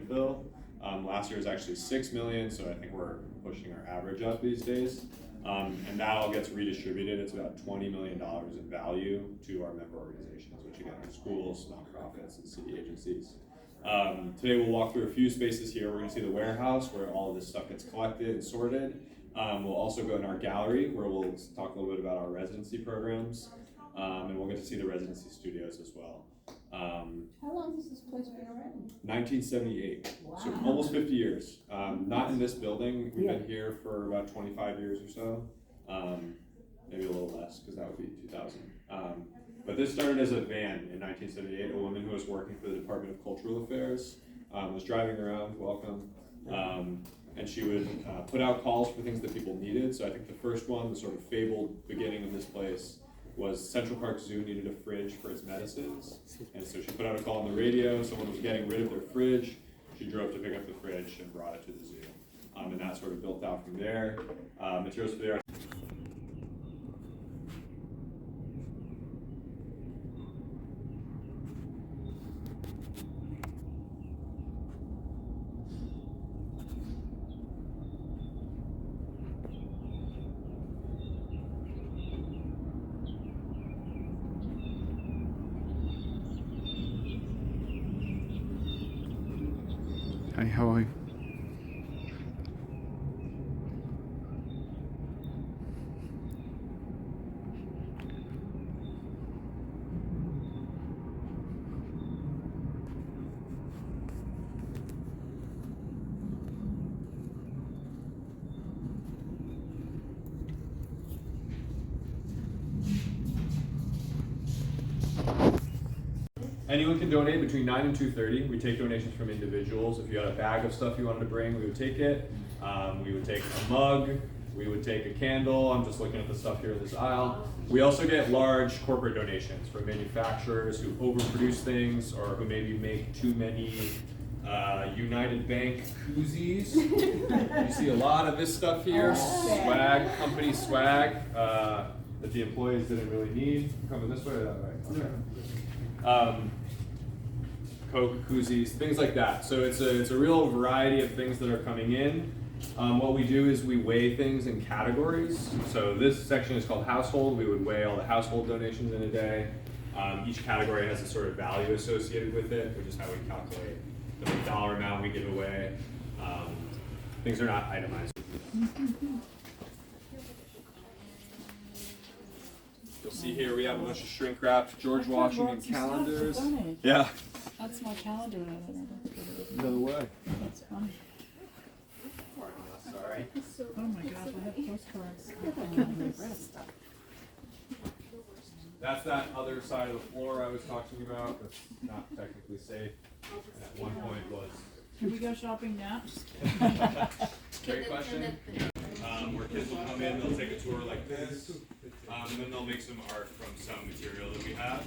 landfill. Last year was actually 6 million, so I think we're pushing our average up these days. And that all gets redistributed. It's about $20 million in value to our member organizations, which again are schools, nonprofits, and city agencies. Today we'll walk through a few spaces here. We're going to see the warehouse where all of this stuff gets collected and sorted. We'll also go in our gallery where we'll talk a little bit about our residency programs, and we'll get to see the residency studios as well. How long has this place been around? 1978, Wow. so almost 50 years. Not in this building. We've been here for about 25 years or so, maybe a little less because that would be 2000. But this started as a van in 1978. A woman who was working for the Department of Cultural Affairs was driving around, welcome, and she would put out calls for things that people needed. So I think the first one, the sort of fabled beginning of this place, was Central Park Zoo needed a fridge for its medicines. And so she put out a call on the radio, someone was getting rid of their fridge, she drove to pick up the fridge and brought it to the zoo. And that sort of built out from there. Materials for the art. Hi, how are you? Anyone can donate between 9 and 2:30. We take donations from individuals. If you had a bag of stuff you wanted to bring, we would take it. We would take a mug. We would take a candle. I'm just looking at the stuff here in this aisle. We also get large corporate donations from manufacturers who overproduce things or who maybe make too many United Bank koozies. You see a lot of this stuff here. Swag, company swag that the employees didn't really need. Coming this way or that way? Okay. Coke, koozies, things like that. So it's a real variety of things that are coming in. What we do is we weigh things in categories. So this section is called household. We would weigh all the household donations in a day. Each category has a sort of value associated with it, which is how we calculate the dollar amount we give away. Things are not itemized. You'll see here we have a bunch of shrink wrapped George Washington calendars. Yeah. That's my calendar. No way. That's funny. Sorry. Oh my God, I have postcards. That's that other side of the floor I was talking about. That's not technically safe. And at one point was. Can we go shopping now? Great question. Where kids will come in, they'll take a tour like this, and then they'll make some art from some material that we have,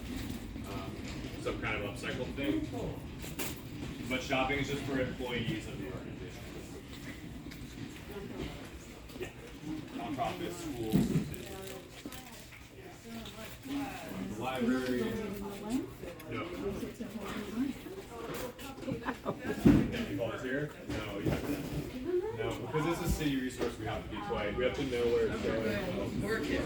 some kind of upcycled thing. But shopping is just for employees of the organization. Yeah. Nonprofits, schools, the library. No. Can you volunteer? No, you have to. No, because it's a city resource, we have to be quiet. We have to know where it's going. Work it.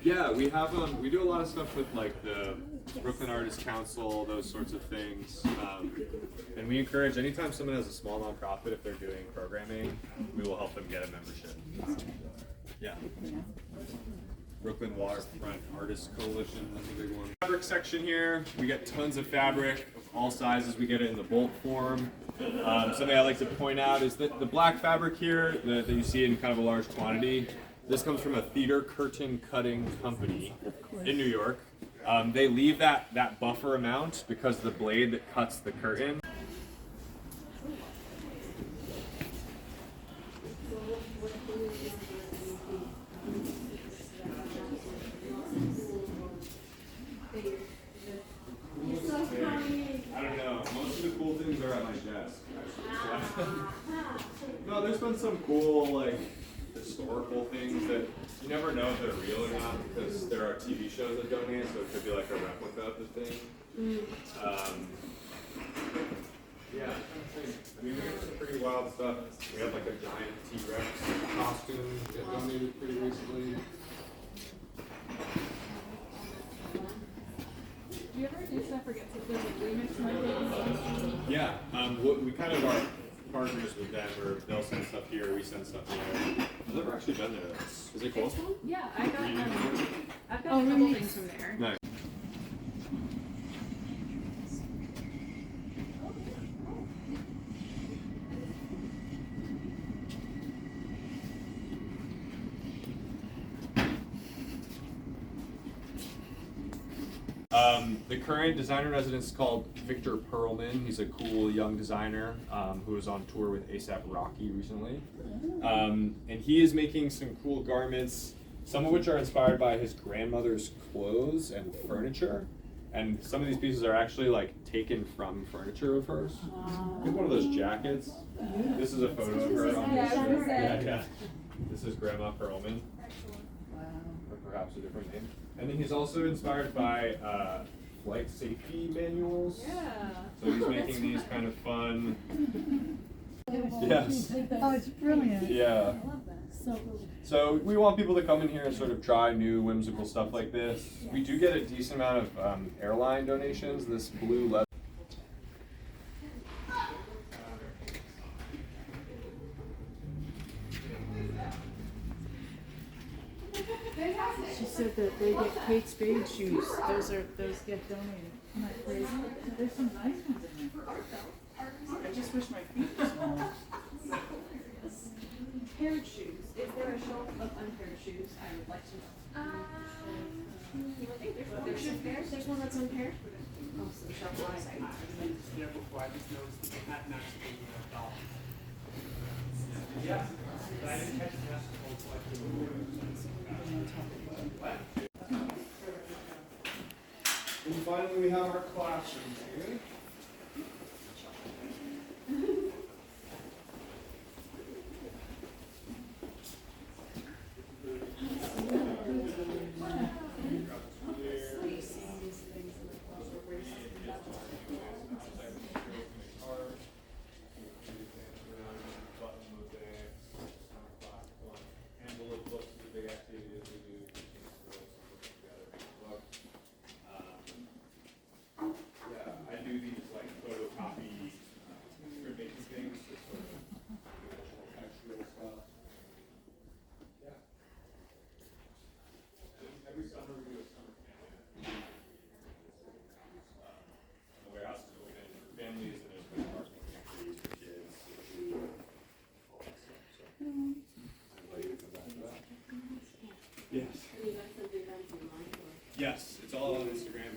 Yeah, we have we do a lot of stuff with like the Brooklyn Artists Council, those sorts of things. And we encourage anytime someone has a small nonprofit, if they're doing programming, we will help them get a membership. Yeah. Brooklyn Waterfront Artists Coalition, that's a big one. Fabric section here, we get tons of fabric of all sizes. We get it in the bulk form. Something I like to point out is that the black fabric here that you see in kind of a large quantity, this comes from a theater curtain cutting company in New York. They leave that buffer amount because the blade that cuts the curtain. I don't know. Most of the cool things are at my desk. No, there's been some cool like historical things that You never know if they're real or not because there are TV shows that donate, so it could be like a replica of the thing. Yeah, I mean, we got some pretty wild stuff. We have like a giant T-Rex costume that donated pretty recently. Do you ever do stuff or get to do like remix markets? Yeah, what we kind of are partners with them, or they'll send stuff here, we send stuff here. I've never actually been there. Is it cool? Yeah, I've got a couple things from there. Nice. The current designer in residence is called Victor Perlman. He's a cool young designer who was on tour with A$AP Rocky recently. And he is making some cool garments, some of which are inspired by his grandmother's clothes and furniture. And some of these pieces are actually like taken from furniture of hers. Like one of those jackets. This is a photo of her on yeah. This is Grandma Perlman. Or perhaps a different name. And then he's also inspired by flight safety manuals. Yeah. So he's making these kind of fun. Yes. Oh, it's brilliant. Yeah. I love that. So we want people to come in here and sort of try new whimsical stuff like this. We do get a decent amount of airline donations. This blue leather. She said that they get Kate Spade shoes. Those get donated. Isn't that crazy? There's some nice ones in there. I just wish my feet were smaller. Paired shoes. Is there a shelf of unpaired shoes? I would like to know. There's some pairs. There's one that's unpaired. Oh, so the shelf wide. Yeah, but I didn't catch the rest of And finally, we have our classroom here. Yes. Yes, it's all on Instagram.